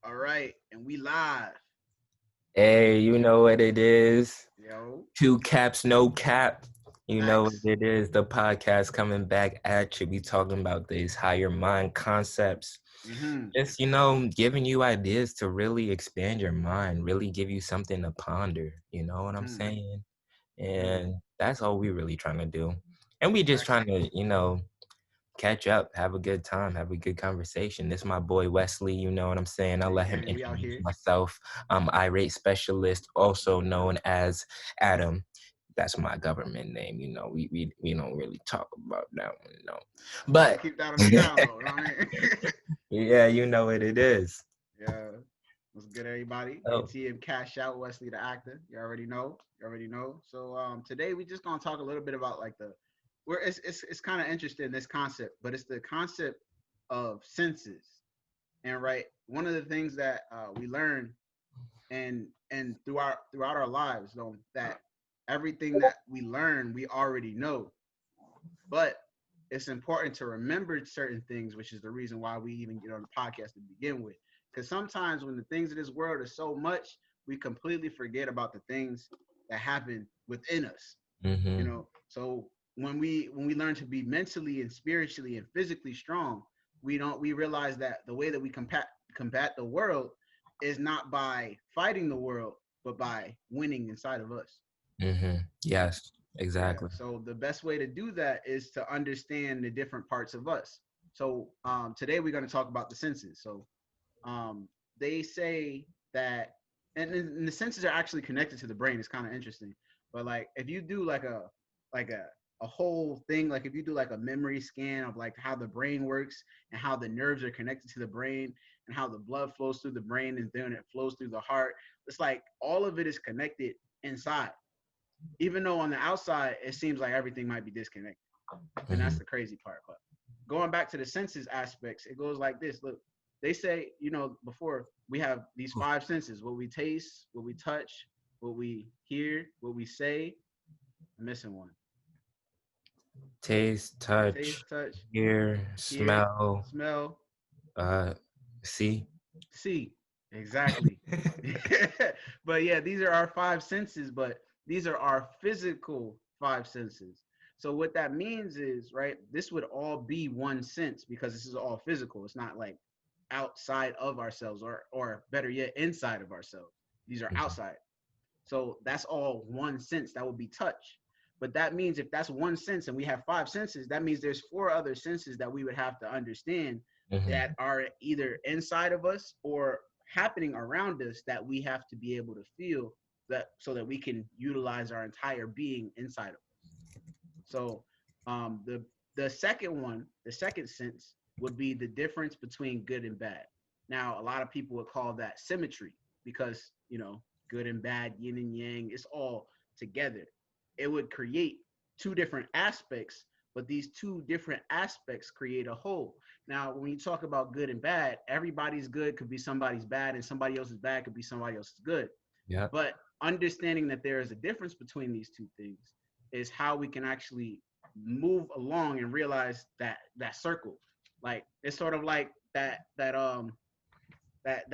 All right, and we live. Hey, you know what it is? Yo, Two caps, no cap. You know what facts. it is? The podcast coming back at you. We talking about these higher mind concepts. Mm-hmm. Just, giving you ideas to really expand your mind, really give you something to ponder. You know what I'm Mm-hmm. saying? Mm-hmm. And that's all we really trying to do. And we just Facts. trying to, catch up, have a good time, have a good conversation. This is my boy Wesley, you know what I'm saying? I'll Gang, let him gang. We out introduce here. myself. I'm irate specialist, also known as Adam. That's my government name, we don't really talk about that one, Gotta But keep that on the down low. You know what I mean? yeah, you know what it is. Yeah. What's good, everybody? Oh. ATM Cash Out, Wesley the actor. You already know. You already know. So today we just gonna talk a little bit about like the where it's kind of interesting this concept, but it's the concept of senses. And right, one of the things that we learn and throughout our lives though that everything that we learn we already know, but it's important to remember certain things, which is the reason why we even get on the podcast to begin with, because sometimes when the things of this world are so much, we completely forget about the things that happen within us, Mm-hmm. so when we learn to be mentally and spiritually and physically strong, we realize that the way that we combat the world is not by fighting the world, but by winning inside of us. Mm-hmm. you know Yes, yeah, exactly. so the best way to do that is to understand the different parts of us. So today we're going to talk about the senses. So um, they say that, and the senses are actually connected to the brain. It's kind of interesting. But like, if you do like a whole thing, like if you do like a memory scan of like how the brain works and how the nerves are connected to the brain and how the blood flows through the brain and then it flows through the heart, it's like all of it is connected inside. Even though on the outside it seems like everything might be disconnected, and Mm-hmm. that's the crazy part. But going back to the senses aspects, it goes like this. Look, they say, before we have these five senses: what we taste, what we touch, what we hear, what we say. I'm missing one. Taste, touch, Taste, touch, hear, hear, smell, smell, uh, see. see. Exactly. But yeah, these are our five senses, but these are our physical five senses. So what that means is, right, this would all be one sense because this is all physical. It's not like outside of ourselves, or better yet, inside of ourselves. These are outside. So that's all one sense. That would be touch. But that means if that's one sense and we have five senses, that means there's four other senses that we would have to understand that Mm-hmm. are either inside of us or happening around us that we have to be able to feel, that so that we can utilize our entire being inside of us. So the second one, the second sense would be the difference between good and bad. Now, a lot of people would call that symmetry because, good and bad, yin and yang, it's all together. It would create two different aspects, but these two different aspects create a whole. Now, when you talk about good and bad, everybody's good could be somebody's bad, and somebody else's bad could be somebody else's good. Yep. But understanding that there is a difference between these two things is how we can actually move along and realize that circle. Like it's sort of like that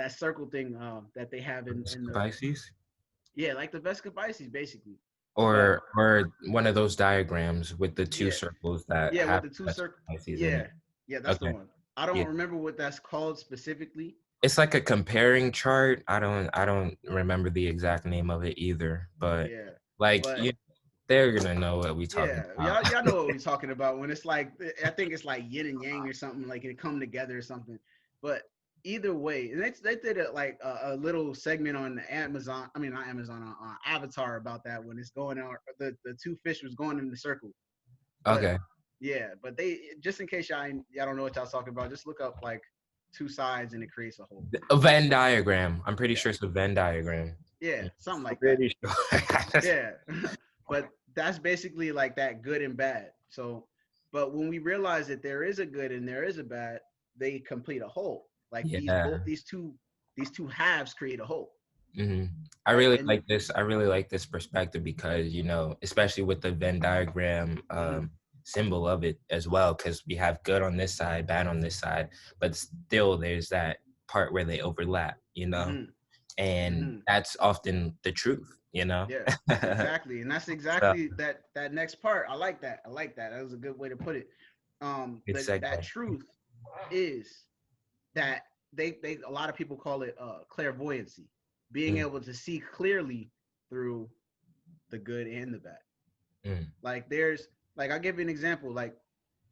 circle thing that they have in the, Pisces, yeah, like the Vesica Pisces basically. But or one of those diagrams with the two yeah, circles that yeah, with have the two Vesica circle. Pisces in Yeah, it. yeah, that's the Okay. one. I don't Yeah. remember what that's called specifically. It's like a comparing chart. I don't remember the exact name of it either, but Yeah, like but they're gonna know what we talking yeah, about. y'all know what we're talking about when it's like, I think it's like yin and yang or something, like it come together or something. But either way, and they did a little segment on Amazon. I mean, not Amazon, on Avatar about that when it's going on. The two fish was going in the circle, but Okay. yeah, but they, just in case y'all don't know what y'all talking about, just look up like two sides and it creates a whole. A Venn diagram. I'm pretty Yeah, sure it's a Venn diagram. yeah, Yeah. something I'm like that. pretty sure. Yeah. But that's basically like that good and bad. So, but when we realize that there is a good and there is a bad, they complete a whole. Like Yeah. these two halves create a whole, hmm I right? really And like this. I really like this perspective because, especially with the Venn diagram mhm, symbol of it as well, because we have good on this side, bad on this side, but still there's that part where they overlap, Mm-hmm. and Mm-hmm. that's often the truth, Yeah, exactly. And that's So exactly that next part. I like that. I like that. That was a good way to put it. good That segue. truth is that they a lot of people call it clairvoyancy, being Mm, able to see clearly through the good and the bad. mm, Like there's like I'll give you an example. Like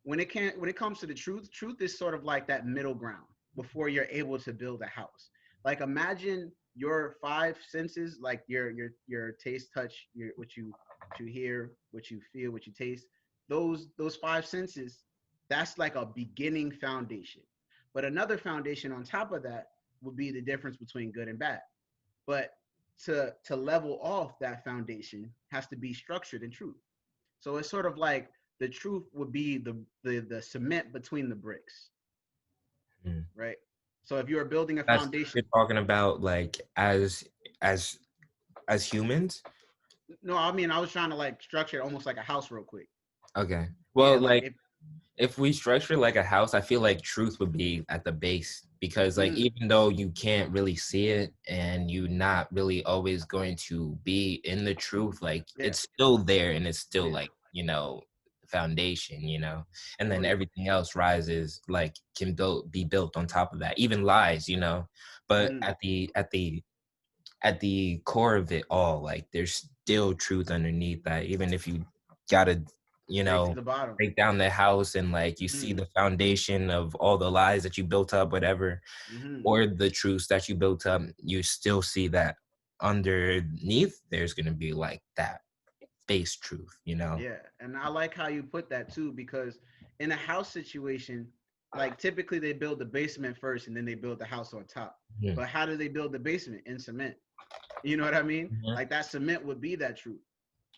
when it comes to the truth, truth is sort of like that middle ground before you're able to build a house. Like imagine your five senses, like your taste, touch, your what you hear, what you feel, what you taste. Those five senses, that's like a beginning foundation. But another foundation on top of that would be the difference between good and bad. But to level off that foundation has to be structured in truth. So it's sort of like the truth would be the cement between the bricks, mm. right? So if you are building a That's foundation, you're talking about like as as humans. no, I mean I was trying to like structure it almost like a house real quick. Okay. Well, Yeah, like like if we structure like a house, I feel like truth would be at the base because like mm, even though you can't really see it and you're not really always going to be in the truth, like yeah, it's still there and it's still yeah, like, foundation, and oh then yeah, everything else rises like can be built on top of that. Even lies, but mm, at the core of it all, like there's still truth underneath that, even if you gotta, you straight to know, the bottom. break down the house and like you see Mm, the foundation of all the lies that you built up, whatever, mm-hmm. or the truths that you built up, you still see that underneath there's gonna be like that base truth. Yeah, and I like how you put that too because in a house situation, like typically they build the basement first and then they build the house on top. Mhm. But how do they build the basement? In cement. You know what I mean? Mhm. Like that cement would be that truth,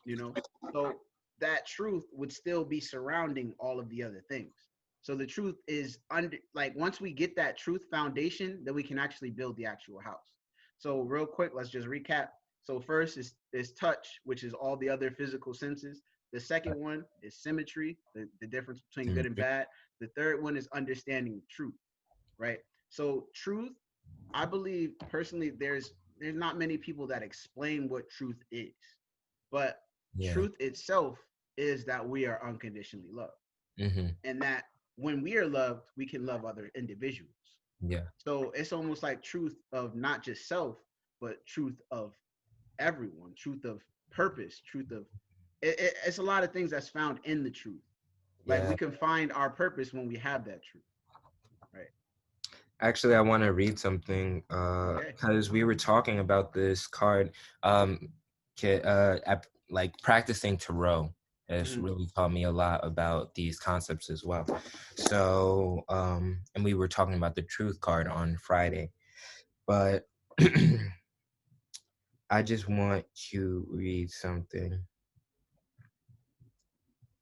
you know? So that truth would still be surrounding all of the other things. So the truth is under like once we get that truth foundation, then we can actually build the actual house. So real quick, let's just recap. So first is touch, which is all the other physical senses. The second one is symmetry, the difference between good and Mhm. bad. The third one is understanding truth, right? So truth, I believe personally, there's not many people that explain what truth is, but Yeah. truth itself is that we are unconditionally loved, Hmm. and that when we are loved, we can love other individuals. Yeah. So it's almost like truth of not just self, but truth of everyone, truth of purpose, truth of it's a lot of things that's found in the truth. Like we Yeah. can find our purpose when we have that truth, right? Actually, I want to read something Okay. because we were talking about this card. Like practicing tarot has Mm-hmm. really taught me a lot about these concepts as well. So, and we were talking about the truth card on Friday, but I just want to read something.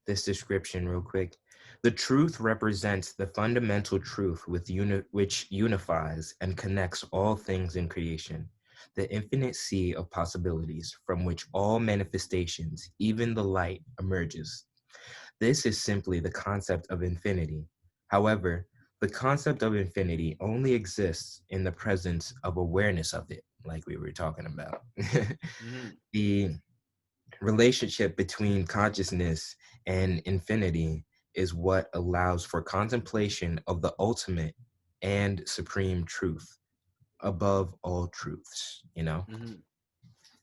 This description real quick. The truth represents the fundamental truth which unifies and connects all things in creation, the infinite sea of possibilities from which all manifestations, even the light, emerges. This is simply the concept of infinity. However, the concept of infinity only exists in the presence of awareness of it, like we were talking about. Mm-hmm. The relationship between consciousness and infinity is what allows for contemplation of the ultimate and supreme truth above all truths. Mm-hmm.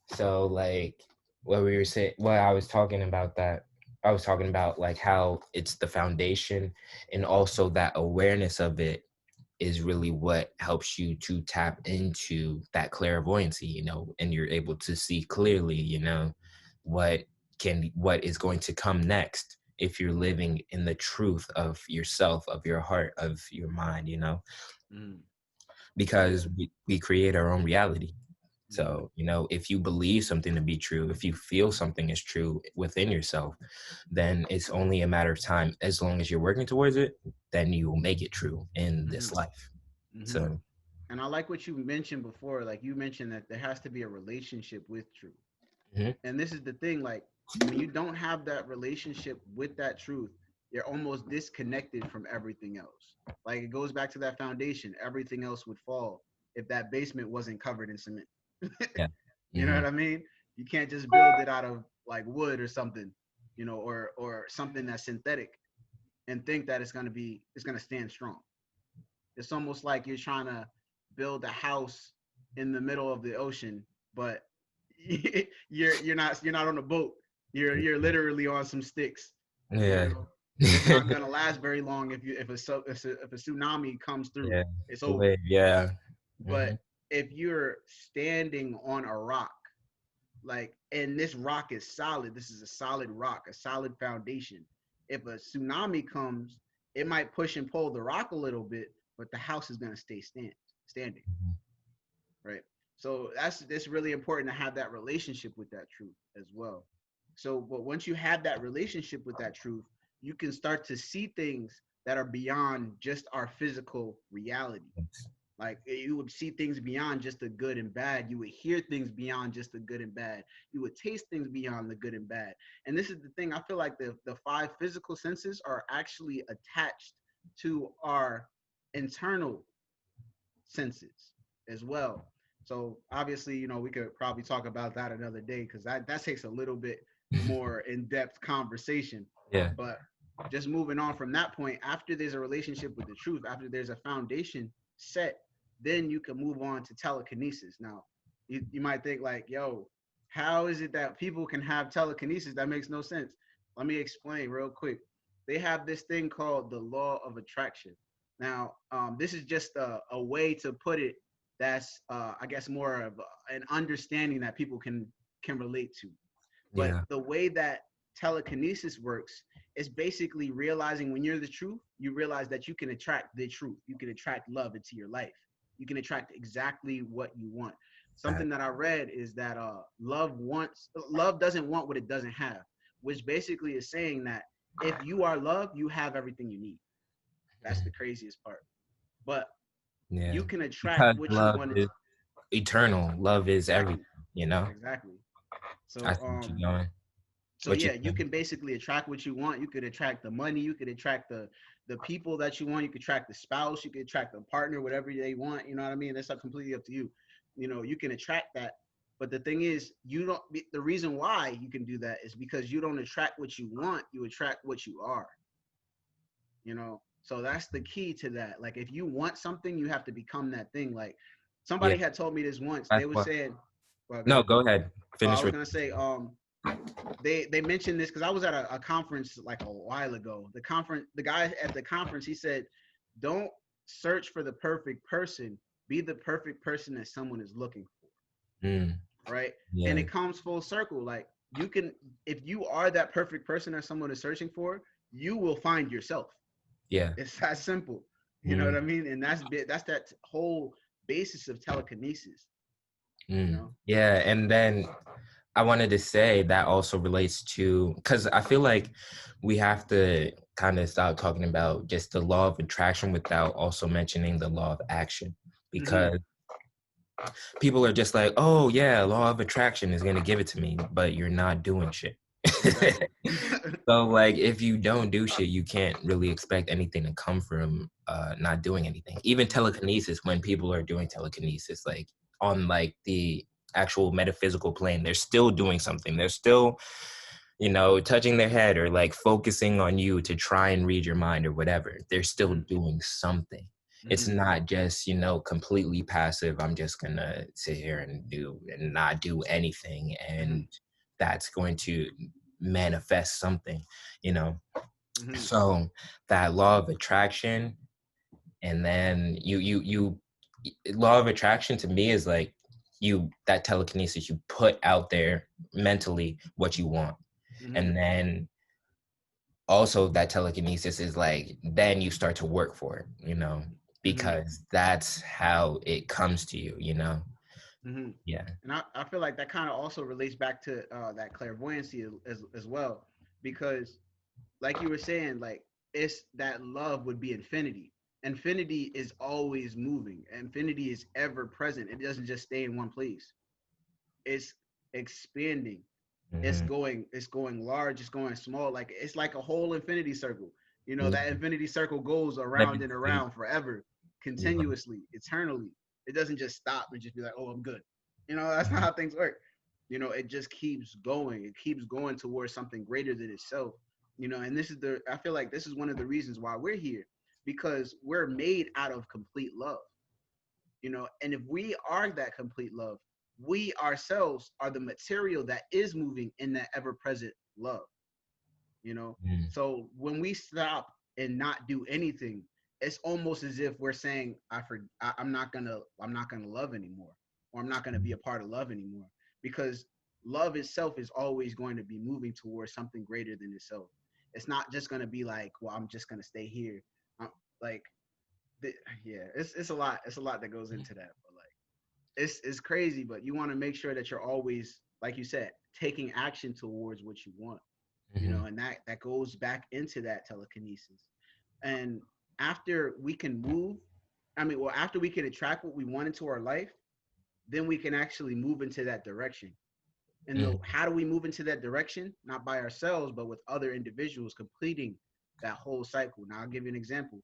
So like what I was talking about that I was talking about like how it's the foundation, and also that awareness of it is really what helps you to tap into that clairvoyancy, and you're able to see clearly, what what is going to come next if you're living in the truth of yourself, of your heart, of your mind, Mm-hmm. Yeah. because we create our own reality. Mm-hmm. So, if you believe something to be true, if you feel something is true within yourself, then it's only a matter of time. As long as you're working towards it, then you will make it true in Mm-hmm. this life. Mm-hmm. So, And I like what you mentioned before. Like you mentioned that there has to be a relationship with truth. mhm, And this is the thing, like when you don't have that relationship with that truth, you're almost disconnected from everything else. Like it goes back to that foundation. Everything else would fall if that basement wasn't covered in cement. Yeah. You know Hmm. what I mean? You can't just build it out of like wood or something, or something that's synthetic and think that it's gonna stand strong. It's almost like you're trying to build a house in the middle of the ocean, but you're not on a boat. You're literally on some sticks. You Yeah. know, it's not gonna last very long if a tsunami comes through. Yeah. It's The over. way, yeah. But Hmm. if you're standing on a rock, like, and this rock is solid, this is a solid rock, a solid foundation. If a tsunami comes, it might push and pull the rock a little bit, but the house is gonna stay standing, right? So that's really important to have that relationship with that truth as well. So, but once you have that relationship with that truth, you can start to see things that are beyond just our physical reality. Like you would see things beyond just the good and bad. You would hear things beyond just the good and bad. You would taste things beyond the good and bad. And this is the thing. I feel like the five physical senses are actually attached to our internal senses as well. So obviously, we could probably talk about that another day because that takes a little bit more in-depth conversation. Yeah. But just moving on from that point, after there's a relationship with the truth, after there's a foundation set, then you can move on to telekinesis. Now, you might think like, yo, how is it that people can have telekinesis? That makes no sense. Let me explain real quick. They have this thing called the law of attraction. Now, this is just a way to put it that's, I guess, more of an understanding that people can relate to. But Yeah. the way that telekinesis works is basically realizing when you're the truth, you realize that you can attract the truth. You can attract love into your life. You can attract exactly what you want. That, Something that I read is that love doesn't want what it doesn't have, which basically is saying that if you are love, you have everything you need. That's the craziest part. But yeah. you can attract Because what you love want. is eternal. Love is everything, Exactly. you know? Exactly. I So see what you're going. so What you yeah, you saying? can basically attract what you want. You could attract the money, you could attract the people that you want, you could attract the spouse, you could attract the partner, whatever they want, you know what I mean? That's not completely up to you. You can attract that. But the thing is, you don't the reason why you can do that is because you don't attract what you want, you attract what you are, you know. So that's the key to that. Like if you want something, you have to become that thing. Like Yeah. somebody had told me this once. They That's were what. saying, well, go No, ahead. go ahead. I Finish was with. gonna say, they mentioned this because I was at a conference like a while ago. The guy at the conference, he said, "Don't search for the perfect person. Be the perfect person that someone is looking Mm, for." Right? And yeah. it comes full circle. Like you can, if you are that perfect person that someone is searching for, you will find yourself. Yeah. It's that simple. You know what I Mm, mean? And that's that whole basis of telekinesis. You mm. know? Yeah. And then I wanted to say that also relates to, because I feel like we have to kind of stop talking about just the law of attraction without also mentioning the law of action. Mm-hmm. Because people are just like, oh, yeah, law of attraction is going to give it to me, but you're not doing shit. Exactly. So, like, if you don't do shit, you can't really expect anything to come from not doing anything. Even telekinesis, when people are doing telekinesis, like on like the actual metaphysical plane, they're still doing something. They're still, touching their head or like focusing on you to try and read your mind or whatever. They're still Mm-hmm. doing something. It's Mm-hmm. not just, completely passive. I'm just gonna sit here and not do anything, Mm-hmm. and that's going to manifest something, you know. Mm-hmm. So that law of attraction, and then law of attraction to me is like that telekinesis, you put out there mentally what you want, Mm-hmm. and then also that telekinesis is like then you start to work for it, Mm-hmm. because that's how it comes to you, Mm-hmm. yeah. And I feel like that kind of also relates back to that clairvoyancy as well, because like you were saying, like it's that love would be infinity. Infinity is always moving. Infinity is ever present. It doesn't just stay in one place. It's expanding. It's Hmm. going. It's going large. It's going small. Like it's like a whole infinity circle. You know, Yeah. that infinity circle goes around and Levitate. around forever, Yeah. continuously, eternally. It doesn't just stop and just be like, oh, I'm good. You know, that's not how things work. You know, it just keeps going. It keeps going towards something greater than itself. You know, and I feel like this is one of the reasons why we're here, because we're made out of complete love. You know, and if we are that complete love, we ourselves are the material that is moving in that ever present love. You know, Mm. so when we stop and not do anything, it's almost as if we're saying, I'm not gonna love anymore, or I'm not gonna be a part of love anymore, because love itself is always going to be moving towards something greater than itself. It's not just gonna be like, well, I'm just gonna stay here. Um, like, yeah, it's a lot that goes into that, but like, it's crazy. But you want to make sure that you're always, like you said, taking action towards what you want. You Mm-hmm. know, and that goes back into that telekinesis. And after we can move, after we can attract what we want into our life, then we can actually move into that direction. And how do we move into that direction? Not by ourselves, but with other individuals completing that whole cycle. Now I'll give you an example,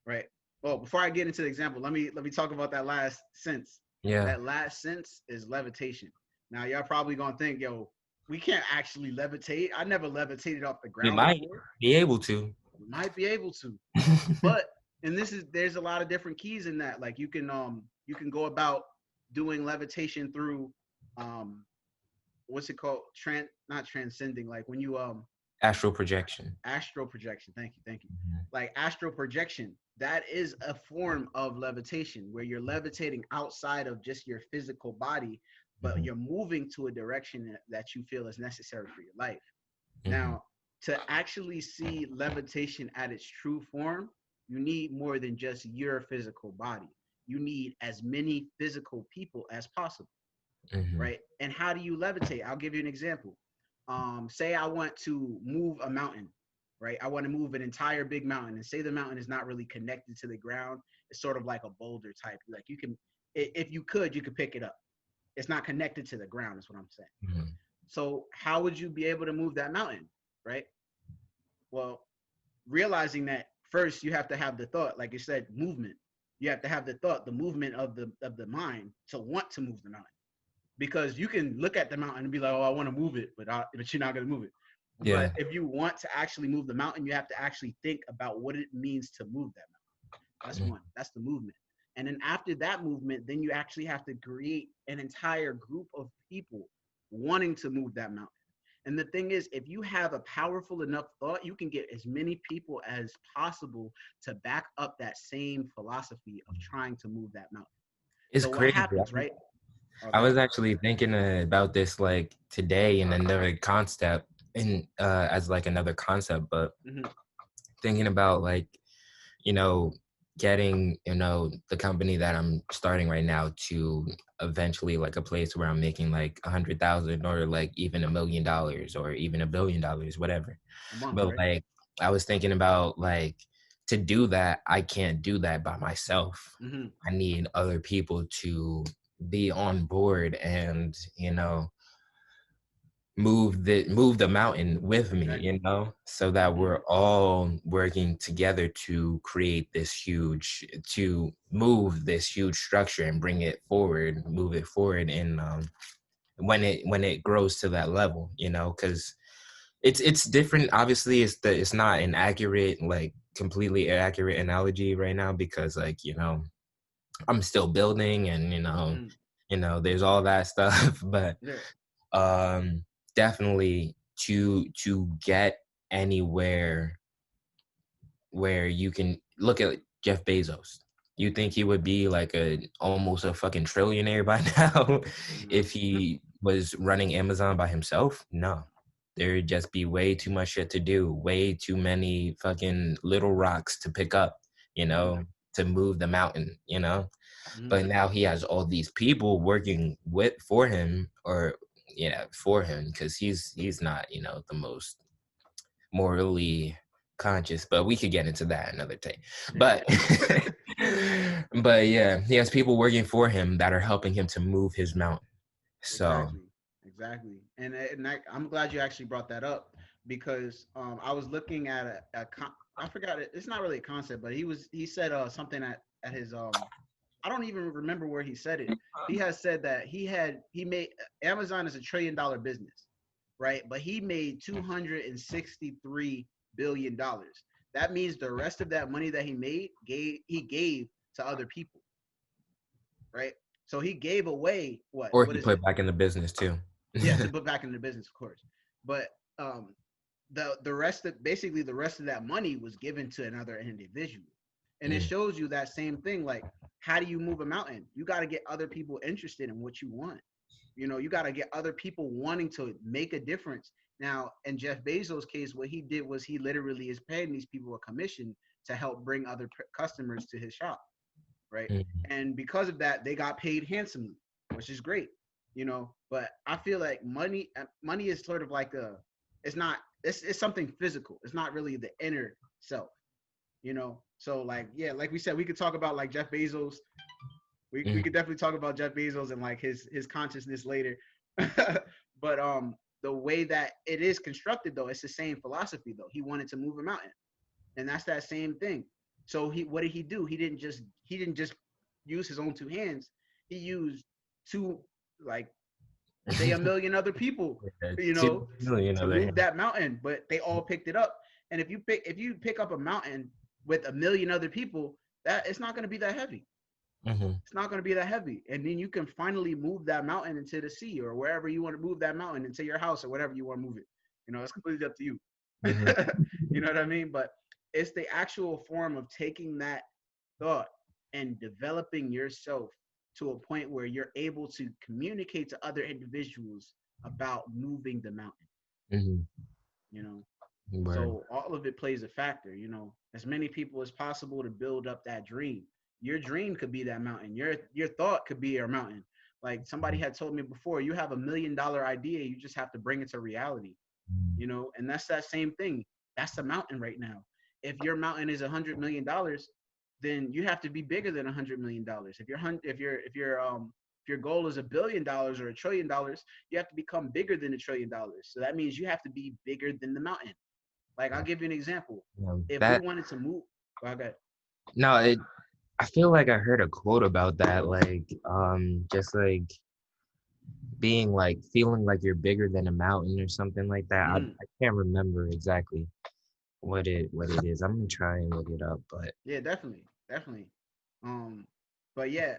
right? Well, before I get into the example, let me talk about that last sense. Yeah. That last sense is levitation. Now y'all probably gonna think, yo, we can't actually levitate. I never levitated off the We ground might before. be able to. We might be able to, but and there's a lot of different keys in that. Like you can go about doing levitation through um what's it called? Not transcending. Like when you Astral projection. astral projection. Thank you. Like astral projection, that is a form of levitation where you're levitating outside of just your physical body, but Mhm. you're moving to a direction that you feel is necessary for your life. Mhm. Now, to actually see levitation at its true form, you need more than just your physical body. You need as many physical people as possible, Mhm. right? And how do you levitate? I'll give you an example. Say I want to move a mountain, right? I want to move an entire big mountain, and say the mountain is not really connected to the ground. It's sort of like a boulder type. Like you can, if you could, you could pick it up. It's not connected to the ground, is what I'm saying. Mhm. So how would you be able to move that mountain, right? Well, realizing that first you have to have the thought, like you said, movement. You have to have the thought, the movement of the mind to want to move the mountain, because you can look at the mountain and be like, oh, I want to move it, but you're not going to move it. Yeah. But if you want to actually move the mountain, you have to actually think about what it means to move that mountain. That's Mhm. one. That's the movement. And then after that movement, then you actually have to create an entire group of people wanting to move that mountain. And the thing is, if you have a powerful enough thought, you can get as many people as possible to back up that same philosophy of trying to move that mountain. It's So what crazy. happens, right? I Okay. was actually thinking about this like today in another concept, in as like another concept, but Hmm. thinking about like, you know, getting, the company that I'm starting right now to eventually like a place where I'm making like 100,000 or like even $1 million or even $1 billion, whatever. A month, But right? like I was thinking about like to do that, I can't do that by myself. Hmm. I need other people to be on board and, move the mountain with me, Exactly. so that Hmm. we're all working together to move this huge structure and move it forward. And when it grows to that level, because it's different. Obviously, it's not an accurate, like completely accurate analogy right now, because like, I'm still building, and Hmm. there's all that stuff. But Yeah. um definitely to get anywhere where you can look at Jeff Bezos. You think he would be like almost a fucking trillionaire by now No. if he was running Amazon by himself? No. There'd just be way too much shit to do, way too many fucking little rocks to pick up, Hmm. to move the mountain. Hmm. But now he has all these people working for him, or for him, because he's not, the most morally conscious. But we could get into that another day. But but yeah, he has people working for him that are helping him to move his mountain. So Exactly. Exactly. And I'm glad you actually brought that up, because I was looking at I forgot it. It's not really a concept, but he said something at his I don't even remember where he said it. He has said that he made Amazon is $1 trillion business, right? But he made $263 billion. That means the rest of that money that he gave to other people, right? So he gave away what? Or What he is it? put back in the business too. Yeah, to put back in the business, of course. But the rest of basically the rest of that money was given to another individual, and it Mm, shows you that same thing. Like, how do you move a mountain? You got to get other people interested in what you want. You got to get other people wanting to make a difference. Now, in Jeff Bezos' case, what he did was he literally is paying these people a commission to help bring other customers to his shop, right? mm, And because of that, they got paid handsomely, which is great. But I feel like money is sort of like it's not it's something physical. It's not really the inner self. So like, yeah, like we said, we could talk about like Jeff Bezos. We mm, could definitely talk about Jeff Bezos and like his consciousness later. But the way that it is constructed though, it's the same philosophy though. He wanted to move a mountain, and that's that same thing. So what did he do? He didn't just use his own two hands. He used two, like, say, a mm. million other people, Yeah, you two know, million to other move him. that mountain, but they all picked it up. And if you pick up a mountain with a million other people, that it's not going to be that heavy. Hmm. It's not going to be that heavy. And then you can finally move that mountain into the sea or wherever you want to move that mountain, into your house or whatever you want to move it. It's completely up to you. Hmm. You know what I mean? But it's the actual form of taking that thought and developing yourself to a point where you're able to communicate to other individuals about moving the mountain, Hmm. you know. Word. So all of it plays a factor, as many people as possible to build up that dream. Your dream could be that mountain. Your thought could be your mountain. Like somebody had told me before, you have $1 million idea, you just have to bring it to reality, and that's that same thing. That's the mountain right now. If your mountain is $100 million, then you have to be bigger than $100 million. If your goal is $1 billion or $1 trillion, you have to become bigger than $1 trillion. So that means you have to be bigger than the mountain. Like, I'll give you an example. If we That wanted to move, well, okay. no, I feel like I heard a quote about that, like just like being like feeling like you're bigger than a mountain or something like that. Mm, I can't remember exactly what it is. I'm gonna try and look it up, but yeah, definitely, definitely. Um, but yeah,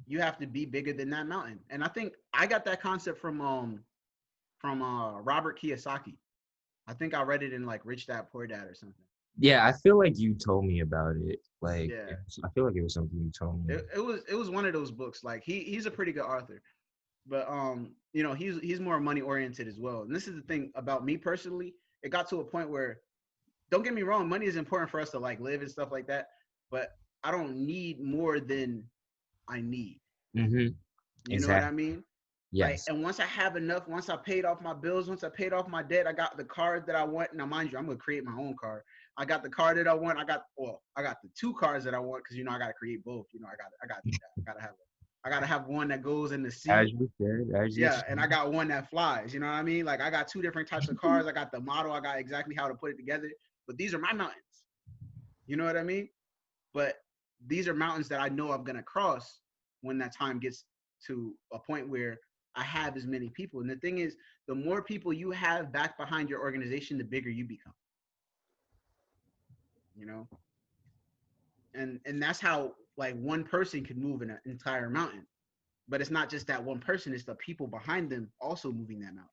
you have to be bigger than that mountain. And I think I got that concept from Robert Kiyosaki. I think I read it in like Rich Dad Poor Dad or something. yeah, I feel like you told me about it. Like Yeah, I feel like it was something you told me. it was one of those books. Like he's a pretty good author, but he's more money oriented as well. And this is the thing about me personally. It got to a point where, don't get me wrong, money is important for us to like live and stuff like that, but I don't need more than I need. Mm-hmm. You know what I Exactly. mean? Like, Yes. and once I have enough, once I paid off my bills, once I paid off my debt, I got the car that I want. Now, mind you, I'm gonna create my own car. I got the car that I want. I got the two cars that I want because I gotta create both. I gotta have one that goes in the As sea. you said, as you Yeah, said. and I got one that flies. You know what I mean? Like, I got two different types of cars. I got the model. I got exactly how to put it together. But these are my mountains. You know what I mean? But these are mountains that I know I'm gonna cross when that time gets to a point where I have as many people. And the thing is, the more people you have back behind your organization, the bigger you become. You know, and that's how like one person can move an entire mountain. But it's not just that one person; it's the people behind them also moving that mountain.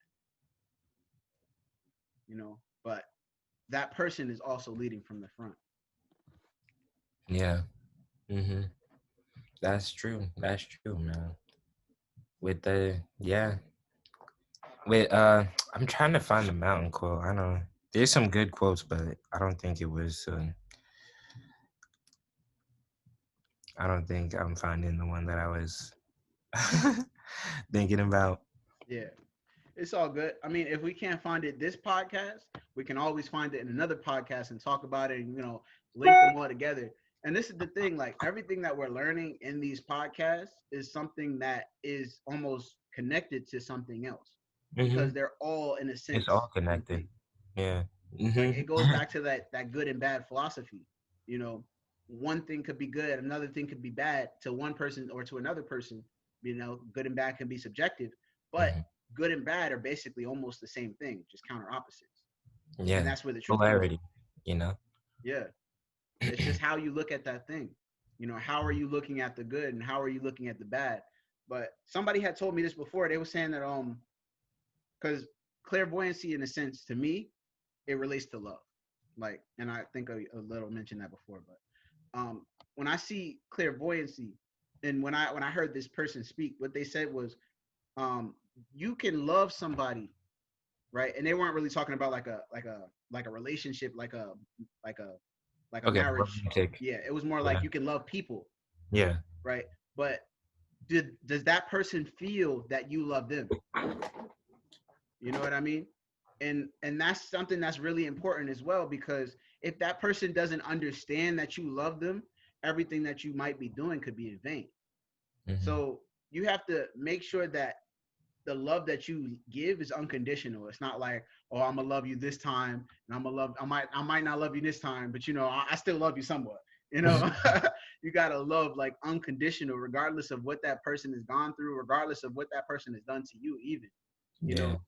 But that person is also leading from the front. Yeah. Mm-hmm. That's true. That's true, man. With the yeah. With I'm trying to find the mountain quote. I know there's some good quotes, but I don't think it was I don't think I'm finding the one that I was thinking about. Yeah. It's all good. I mean, if we can't find it this podcast, we can always find it in another podcast and talk about it and, link them all together. And this is the thing, like everything that we're learning in these podcasts is something that is almost connected to something else Hmm. because they're all in a It's sense all one connected. thing. Yeah. Like Mm-hmm. it goes back to that good and bad philosophy. You know, one thing could be good, another thing could be bad to one person or to another person. You know, good and bad can be subjective, but Hmm. good and bad are basically almost the same thing, just counter opposites. And Yeah. that's where the truth comes from. Polarity, you know? Yeah. It's just how you look at that thing. You know, how are you looking at the good and how are you looking at the bad? But somebody had told me this before. They were saying that because clairvoyancy in a sense to me, it relates to love. Like, and I think a little mentioned that before, but when I see clairvoyancy and when I heard this person speak, what they said was um you can love somebody, right? And they weren't really talking about like a relationship, like a like a Okay, marriage. romantic. Yeah, it was more Yeah. like you can love people, Yeah. right? But does that person feel that you love them? You know what I mean? And that's something that's really important as well, because if that person doesn't understand that you love them, everything that you might be doing could be in vain. Hmm. So you have to make sure that the love that you give is unconditional. It's not like, oh, I'm gonna love you this time, and I might not love you this time, but I still love you somewhat. You know, you gotta love like unconditional, regardless of what that person has gone through, regardless of what that person has done to you, even. You Yeah. know,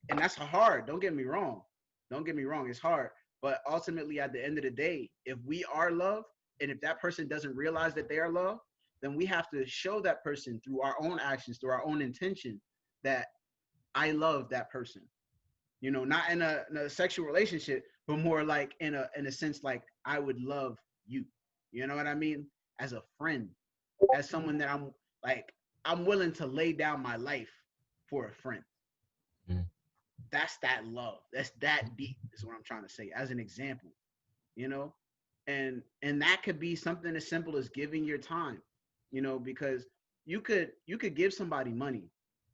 and that's hard. Don't get me wrong. Don't get me wrong. It's hard, but ultimately, at the end of the day, if we are love, and if that person doesn't realize that they are love, then we have to show that person through our own actions, through our own intention, that I love that person. You know, not in a sexual relationship, but more like in a sense like I would love you. You know what I mean? As a friend, as someone that like I'm willing to lay down my life for a friend. Mm. That's that love. That's that deep. Is what I'm trying to say. As an example, you know, and that could be something as simple as giving your time. You know, because you could give somebody money,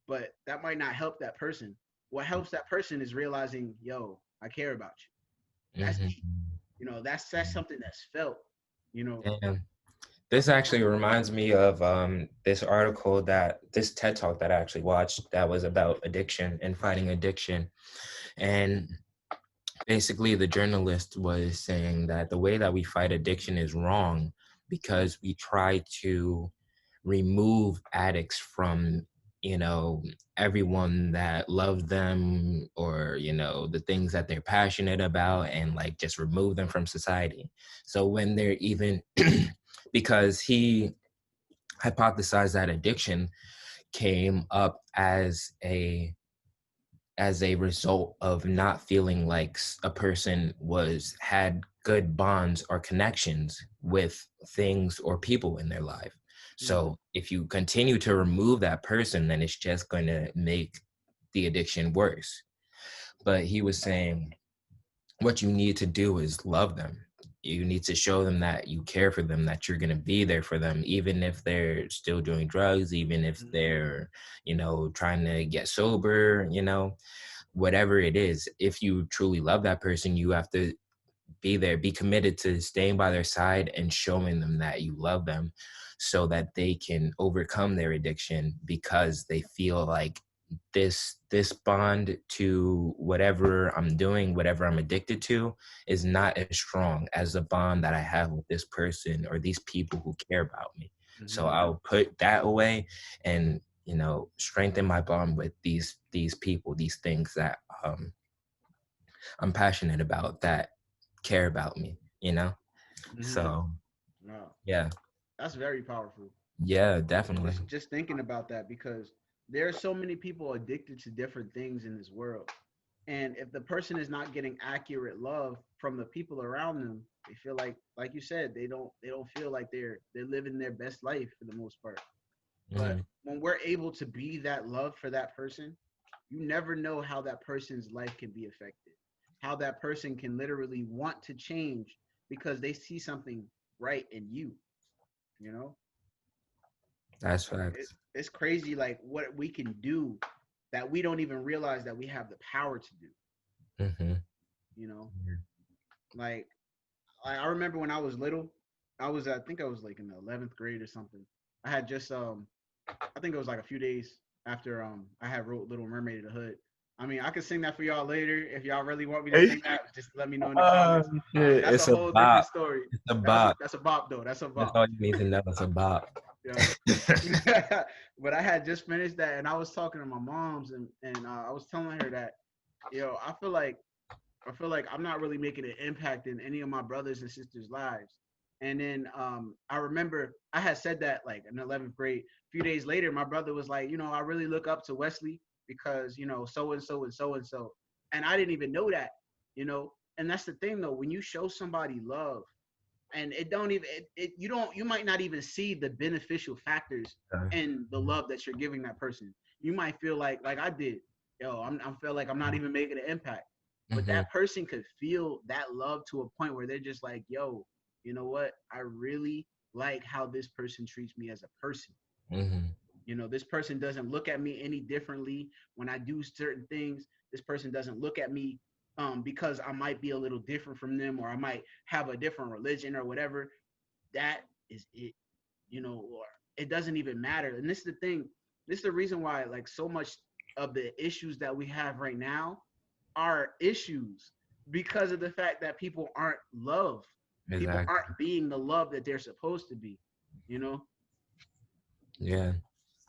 but that might not help that person. What helps that person is realizing, yo, I care about you. That's Hmm. deep. You know, that's something that's felt. You know. And this actually reminds me of this TED talk that I actually watched that was about addiction and fighting addiction. And basically, the journalist was saying that the way that we fight addiction is wrong because we try to remove addicts from, you know, everyone that loves them, or, you know, the things that they're passionate about, and like just remove them from society. So when they're even, because he hypothesized that addiction came up as a result of not feeling like a person was had good bonds or connections with things or people in their life. Mm-hmm. So if you continue to remove that person, then it's just going to make the addiction worse. But he was saying what you need to do is love them. You need to show them that you care for them, that you're going to be there for them, even if they're still doing drugs, even if Mm-hmm. they're, you know, trying to get sober, you know, whatever it is. If you truly love that person, you have to be there, be committed to staying by their side and showing them that you love them, so that they can overcome their addiction, because they feel like this bond to whatever I'm doing, whatever I'm addicted to, is not as strong as the bond that I have with this person or these people who care about me. So Mm-hmm. I'll put that away and, you know, strengthen my bond with these people, these things that I'm passionate about, that care about me, you know? Mm-hmm. So Wow, yeah. that's very powerful. Yeah, definitely. Just thinking about that, because there are so many people addicted to different things in this world. And if the person is not getting accurate love from the people around them, they feel like you said, they don't feel like they're living their best life for the most part. But Hmm. when we're able to be that love for that person, you never know how that person's life can be affected. How that person can literally want to change because they see something right in you, you know? That's Like facts. it's crazy like what we can do that we don't even realize that we have the power to do, Hmm. you know? Like I remember when I was little, I think I was like in the 11th grade or something. I had just I think it was like a few days after I had wrote Little Mermaid in the Hood. I mean, I can sing that for y'all later. If y'all really want me to sing that, just let me know in the Oh comments. shit! That's a It's a whole different bop. story. It's a bop. That's a bop though. That's a That's bop. all you need to know. It's a bop. Yeah. But I had just finished that, and I was talking to my mom's, and I was telling her that, I feel like I'm not really making an impact in any of my brothers and sisters' lives. And then I remember I had said that like in 11th grade. A few days later, my brother was like, I really look up to Wesley because so and so and so and so, and I didn't even know that, you know. And that's the thing though, when you show somebody love, and it don't even you might not even see the beneficial factors in the love that you're giving that person. You might feel like I did, I feel like I'm not even making an impact, but Mm-hmm. that person could feel that love to a point where they're just like, yo, you know what, I really like how this person treats me as a person. Mm-hmm. This person doesn't look at me any differently when I do certain things. This person doesn't look at me because I might be a little different from them, or I might have a different religion or whatever. That is it, or it doesn't even matter. And this is the thing. This is the reason why, like, so much of the issues that we have right now are issues because of the fact that people aren't loved. People Exactly. aren't being the love that they're supposed to be, you know? Yeah.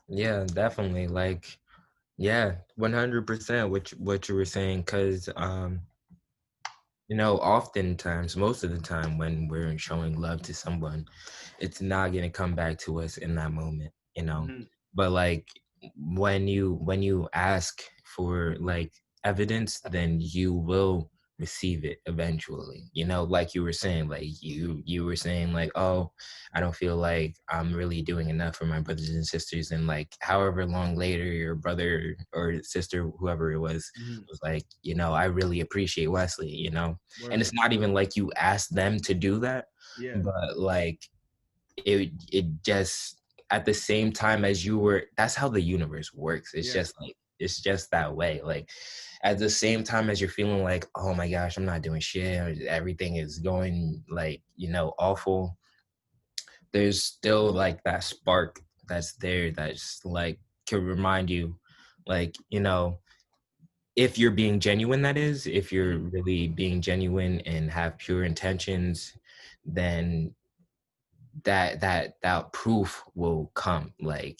Yeah. Definitely. Like. Yeah. 100%. What you were saying, because oftentimes, most of the time, when we're showing love to someone, it's not gonna come back to us in that moment. Mm-hmm. But like when you ask for like evidence, then you will receive it eventually. Like you were saying, like you were saying, like, oh, I don't feel like I'm really doing enough for my brothers and sisters, and like however long later your brother or sister, whoever it was Mm-hmm. like, I really appreciate Wesley. And Word. it's not even like you asked them to do that, Yeah. but like it just, at the same time as you were, that's how the universe works. It's Yeah. just like, it's just that way. Like at the same time as you're feeling like, oh my gosh, I'm not doing shit, everything is going like, awful, there's still like that spark that's there, that's like can remind you, like, if you're being genuine, that is, if you're Mm-hmm. really being genuine and have pure intentions, then that proof will come, like,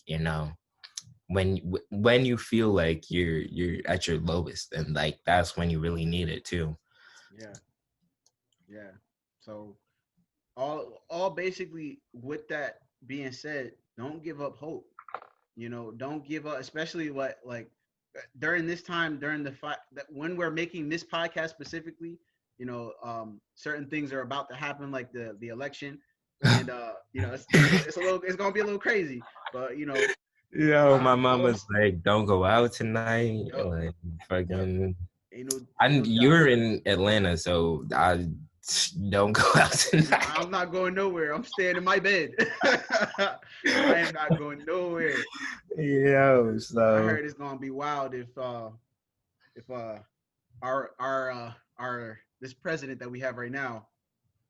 when you feel like you're at your lowest, and like that's when you really need it too. Yeah. Yeah. So all basically with that being said, don't give up hope. Don't give up, especially what like during this time, during the fight, that when we're making this podcast specifically, certain things are about to happen, like the election, and it's gonna be a little crazy, but Yo, my all I'm mama's like, don't go out tonight, yep, like yep, fucking. ain't no doubt. You're in Atlanta, so I don't go out No, tonight. I'm not going nowhere. I'm staying in my bed. I am not going nowhere. Yo, I so heard it's gonna be wild if our this president that we have right now,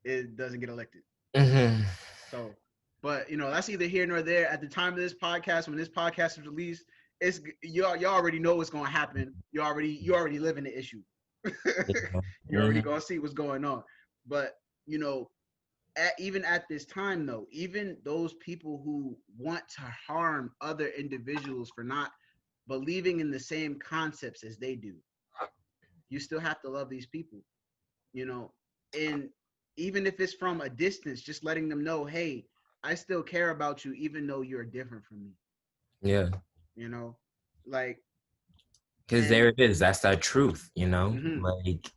it doesn't get elected. mhm. So, but that's either here nor there. At the time of this podcast, when this podcast is released, it's y'all already know what's gonna happen. You already live in the issue. Yeah. You're already Mhm. gonna see what's going on. But even at this time though, even those people who want to harm other individuals for not believing in the same concepts as they do, you still have to love these people, you know, and even if it's from a distance, just letting them know, hey, I still care about you, even though you're different from me, Yeah. you know, like, Because and there it is. That's that truth, mm-hmm, Like,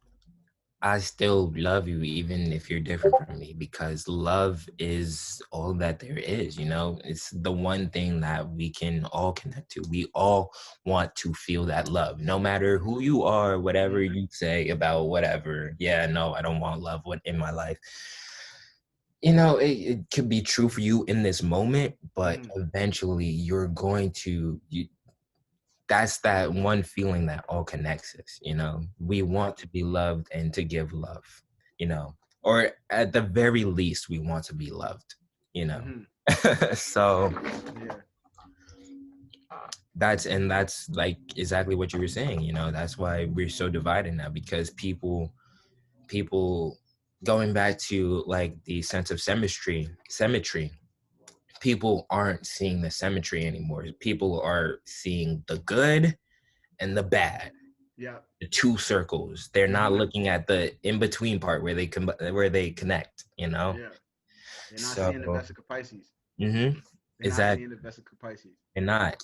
I still love you even if you're different from me, because love is all that there is, It's the one thing that we can all connect to. We all want to feel that love, no matter who you are, whatever mm-hmm, you say about whatever. Yeah, no, I don't want love in my life. It could be true for you in this moment, but mm-hmm, eventually you're going to, that's that one feeling that all connects us. We want exactly, to be loved and to give love, you know or at the very least we want to be loved you know mm-hmm, so yeah, That's like exactly what you were saying, you know. That's why we're so divided now, because people going back to like the sense of symmetry, people aren't seeing the symmetry anymore. People are seeing the good and the bad, Yeah. the two circles. They're not Hmm. looking at the in between part where they connect, you know. Yeah. They're not So seeing the Vesica Pisces. mm-hmm, They're is not that seeing the Vesica Pisces. they're not.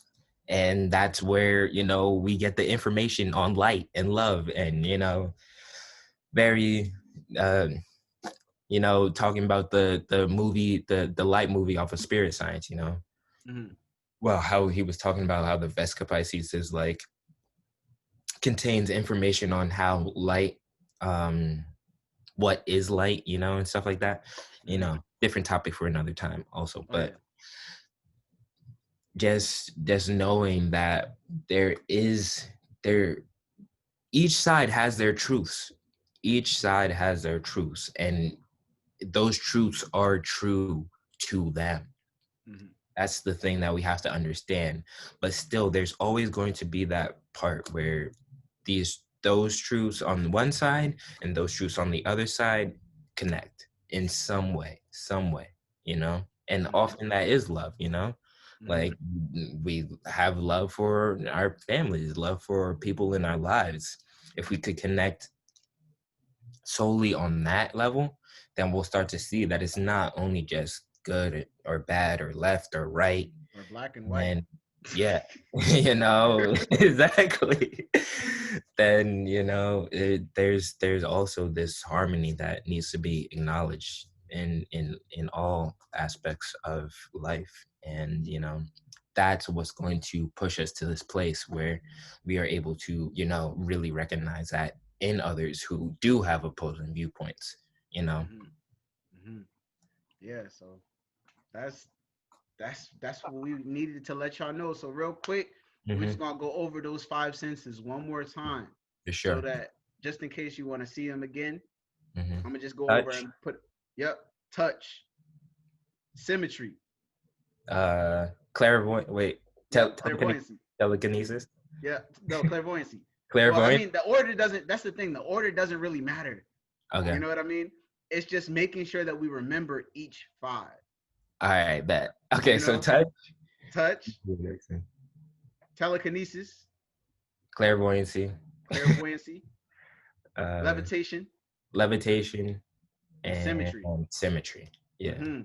And that's where, you know, we get the information on light and love, and, you know, very uh you know, talking about the movie, the light movie off of Spirit Science, you know. Hmm. Well, how he was talking about how the Vesica Pisces is like contains information on how light, um what is light, you know, and stuff like that. You Hmm. know, different topic for another time also. Oh But yeah. just knowing that there is there each side has their truths. Each side has their truths, and those truths are true to them. Hmm. That's the thing that we have to understand. But still, there's always going to be that part where those truths on one side and those truths on the other side connect in some way, you know? And Hmm. often that is love, you know? Hmm. Like we have love for our families, love for people in our lives. If we could connect solely on that level, then we'll start to see that it's not only just good or bad or left or right. Or black and white. And yeah, you know, exactly. Then, you know, there's also this harmony that needs to be acknowledged in all aspects of life. And, you know, that's what's going to push us to this place where we are able to, you know, really recognize that in others who do have opposing viewpoints, you know. Hmm. Hmm. Yeah. So that's that's what we needed to let y'all know. So real quick, we're Hmm. just gonna go over those five senses one more time, For so sure. that just in case you want to see them again, Hmm. I'm gonna just go over Touch, and put. Yep. Touch, symmetry. clairvoyant, wait, Yep. Clairvoyancy. telekinesis, Yeah. No, clairvoyancy. Well, I clairvoyant. mean, the order doesn't. That's the thing. The order doesn't really matter. You Okay. know what I mean? It's just making sure that we remember each five. All right, bet. Okay, You so know, touch, touch, telekinesis, clairvoyancy, clairvoyancy, uh, levitation, levitation, and and symmetry. symmetry. Yeah. Hmm.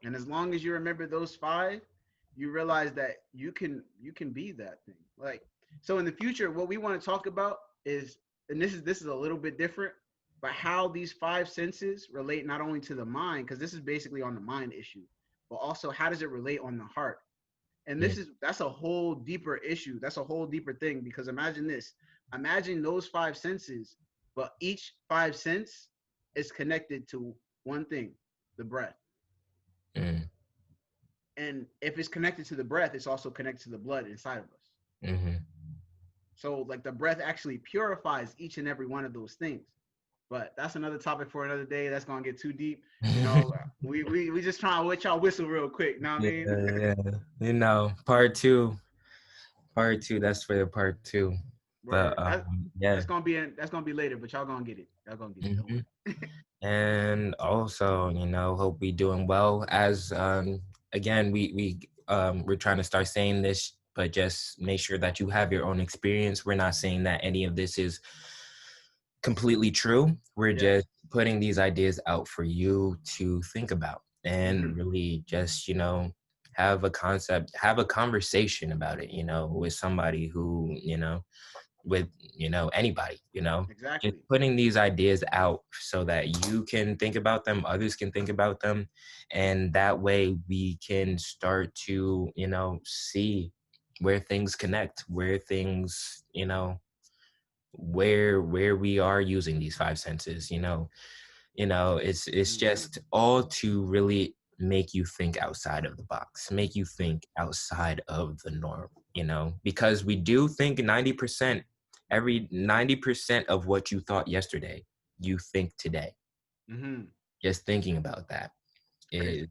And as long as you remember those five, you realize that you can be that thing. Like, so in the future, what we want to talk about is, and this is a little bit different, but how these five senses relate not only to the mind, because this is basically on the mind issue, but also how does it relate on the heart. And Mm, that's a whole deeper issue. That's a whole deeper thing, because imagine this. Imagine those five senses, but each five sense is connected to one thing, the breath. mm, And if it's connected to the breath, it's also connected to the blood inside of us. mm-hmm. So like the breath actually purifies each and every one of those things. But that's another topic for another day. That's gonna get too deep. You know, we just trying to let y'all whistle real quick. You know what I Yeah, mean? yeah. You know, part two. That's for the part two. But Where that yeah. that's gonna be later, but y'all gonna get it. Y'all gonna get it. Don't Hmm. worry. And also, you know, hope we doing well. As again, we're trying to start saying this, but just make sure that you have your own experience. We're not saying that any of this is completely true. We're Yes. just putting these ideas out for you to think about and Hmm. really just, you know, have a conversation about it, you know, with somebody who, you know, with, you know, anybody, you know, just Exactly. putting these ideas out so that you can think about them, others can think about them, and that way we can start to, you know, see where things connect, where things, you know, where we are using these five senses, you know, it's Hmm. just all to really make you think outside of the box, make you think outside of the norm, you know, because we do think 90%, every 90% of what you thought yesterday, you think today. Hmm. Just thinking about that It's crazy. is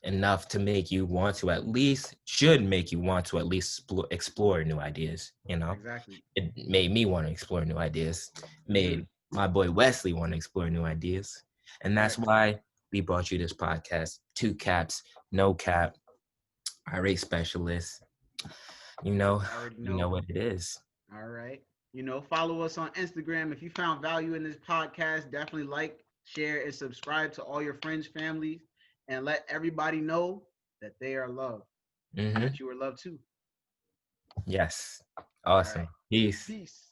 enough to make you want to at least, should make you want to at least explore new ideas, you know? Exactly. It made me want to explore new ideas, made my boy Wesley want to explore new ideas. And that's Right. why we brought you this podcast, Two Caps, No Cap, irate specialist. You know, You already you know know. what it is. All right. Follow us on Instagram. If you found value in this podcast, definitely like, share, and subscribe to all your friends, families, and let everybody know that they are loved and Mm-hmm. that you are loved too. Yes. All Awesome. right. Peace. Peace.